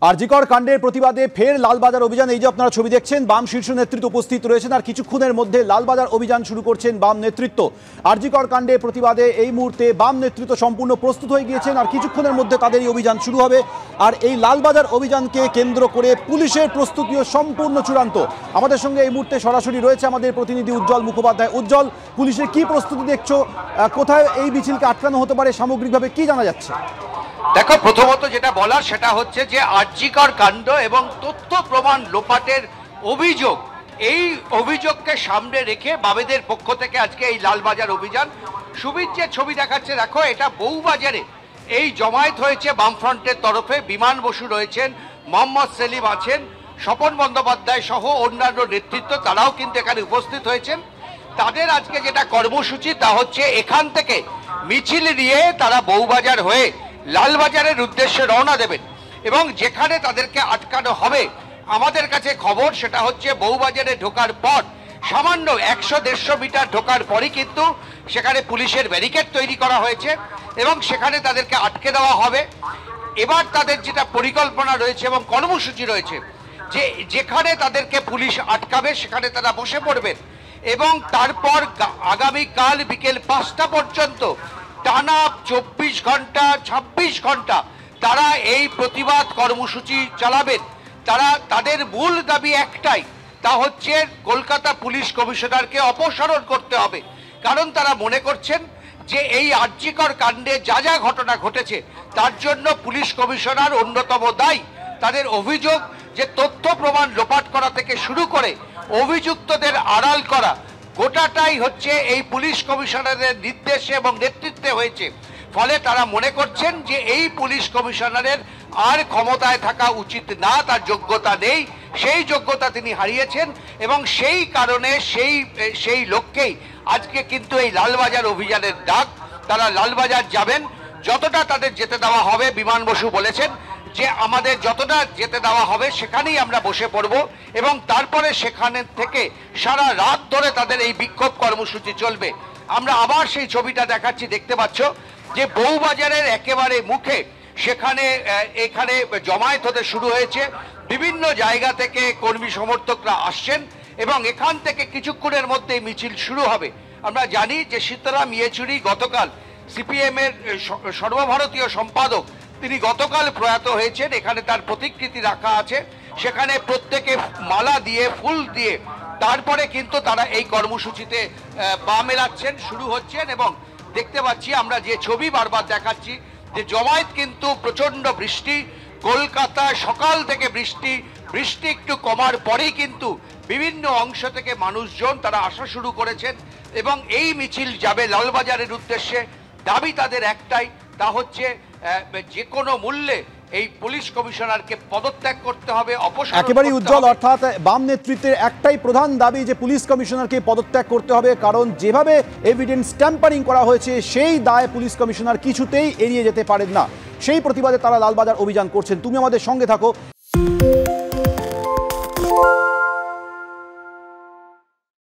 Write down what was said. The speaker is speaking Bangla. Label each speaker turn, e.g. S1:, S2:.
S1: আরজিকর কাণ্ডের প্রতিবাদে ফের লালবাজার অভিযান। এই যে আপনারা ছবি দেখছেন, বাম শীর্ষ নেতৃত্ব উপস্থিত রয়েছেন আর কিছুক্ষণের মধ্যে লালবাজার অভিযান শুরু করছেন বাম নেতৃত্ব। আরজিকর কাণ্ডের প্রতিবাদে এই মুহূর্তে বাম নেতৃত্ব সম্পূর্ণ প্রস্তুত হয়ে গিয়েছেন আর কিছুক্ষণের মধ্যে তাদের এই অভিযান শুরু হবে। আর এই লালবাজার অভিযানকে কেন্দ্র করে পুলিশের প্রস্তুতিও সম্পূর্ণ চূড়ান্ত। আমাদের সঙ্গে এই মুহূর্তে সরাসরি রয়েছে আমাদের প্রতিনিধি উজ্জ্বল মুখোপাধ্যায়। উজ্জ্বল, পুলিশের কি প্রস্তুতি দেখছো, কোথায় এই মিছিলকে আটকানো হতে পারে, সামগ্রিকভাবে কি জানা যাচ্ছে?
S2: দেখো, প্রথমত যেটা বলার সেটা হচ্ছে যে আরজিকর কাণ্ড এবং তথ্য প্রমাণ লোপাটের অভিযোগ, এই অভিযোগকে সামনে রেখে বামেদের পক্ষ থেকে আজকে এই লালবাজার অভিযান। সুবীর যে ছবি দেখাচ্ছে, দেখো এটা বউবাজারে এই জমায়েত হয়েছে বামফ্রন্টের তরফে। বিমান বসু রয়েছেন, মোহাম্মদ সেলিম আছেন, স্বপন বন্দ্যোপাধ্যায় সহ অন্যান্য নেতৃত্ব, তারাও কিন্তু এখানে উপস্থিত হয়েছেন। তাদের আজকে যেটা কর্মসূচি তা হচ্ছে এখান থেকে মিছিল নিয়ে তারা বউবাজার হয়ে লালবাজারের উদ্দেশ্যে রওনা দেবেন এবং যেখানে তাদেরকে আটকানো হবে আমাদের কাছে খবর সেটা হচ্ছে বউবাজারে ঢোকার পর সামান্য 100-150 মিটার ঢোকার পরই কিন্তু সেখানে পুলিশের ব্যারিকেড তৈরি করা হয়েছে এবং সেখানে তাদেরকে আটকে দেওয়া হবে। এবার তাদের যেটা পরিকল্পনা রয়েছে এবং কর্মসূচি রয়েছে যে যেখানে তাদেরকে পুলিশ আটকাবে সেখানে তারা বসে পড়বেন এবং তারপর আগামীকাল বিকেল 5টা পর্যন্ত টানা 24 ঘন্টা 26 ঘন্টা তারা এই প্রতিবাদ কর্মসূচি চালাবেন। তাদের মূল দাবি একটাই, তা হচ্ছে কলকাতা পুলিশ কমিশনারকে অপসারণ করতে হবে। কারণ তারা মনে করছেন যে এই আরজিকর কাণ্ডে যা যা ঘটনা ঘটেছে তার জন্য পুলিশ কমিশনার অন্যতম দায়ী। তাদের অভিযোগ যে তথ্য প্রমাণ লোপাট করা থেকে শুরু করে অভিযুক্তদের আড়াল করা গোটাটাই হচ্ছে এই পুলিশ কমিশনারের নির্দেশে এবং নেতৃত্বে হয়েছে। ফলে তারা মনে করছেন যে এই পুলিশ কমিশনারের আর ক্ষমতায় থাকা উচিত না, তার যোগ্যতা নেই, সেই যোগ্যতা তিনি হারিয়েছেন এবং সেই কারণে সেই লক্ষ্যেই আজকে কিন্তু এই লালবাজার অভিযানের ডাক। তারা লালবাজার যাবেন, যতটা তাদের যেতে দেওয়া হবে। বিমান বসু বলেছেন যে আমাদের যতটা যেতে দেওয়া হবে সেখানেই আমরা বসে পড়ব এবং তারপরে সেখানে থেকে সারা রাত ধরে তাদের এই বিক্ষোভ কর্মসূচি চলবে। আমরা আবার সেই ছবিটা দেখাচ্ছি, দেখতে পাচ্ছ যে বউবাজারের একেবারে মুখে এখানে জমায়েত হতে শুরু হয়েছে। বিভিন্ন জায়গা থেকে কর্মী সমর্থকরা আসছেন এবং এখান থেকে কিছুক্ষণের মধ্যে মিছিল শুরু হবে। আমরা জানি যে সীতারাম ইয়েচুরি গতকাল সিপিএম এর সর্বভারতীয় সম্পাদক, তিনি গতকাল প্রয়াত হয়েছেন। এখানে তার প্রতিকৃতি রাখা আছে, সেখানে প্রত্যেকে মালা দিয়ে ফুল দিয়ে তারপরে কিন্তু তারা এই কর্মসূচিতে পা মেলাচ্ছেন, শুরু হচ্ছেন। এবং দেখতে পাচ্ছি আমরা যে ছবি বারবার দেখাচ্ছি যে জমায়েত কিন্তু প্রচন্ড বৃষ্টি, কলকাতায় সকাল থেকে বৃষ্টি একটু কমার পরেই কিন্তু বিভিন্ন অংশ থেকে মানুষজন তারা আসা শুরু করেছেন এবং এই মিছিল যাবে লালবাজারের উদ্দেশ্যে। দাবি তাদের একটাই, তা হচ্ছে যে কোনো মূল্যে এই পুলিশ কমিশনারকে পদত্যাগ করতে হবে, অপসারণ।
S1: একেবারেই উজ্জ্বল, অর্থাৎ বাম নেতৃত্বের একটাই প্রধান দাবি যে পুলিশ কমিশনারকে পদত্যাগ করতে হবে, কারণ যেভাবে এভিডেন্স ট্যাম্পারিং করা হয়েছে সেই দায় পুলিশ কমিশনার কিছুতেই এড়িয়ে যেতে পারেন না। সেই প্রতিবাদে তারা লালবাজার অভিযান করছেন। তুমি আমাদের সঙ্গে থাকো।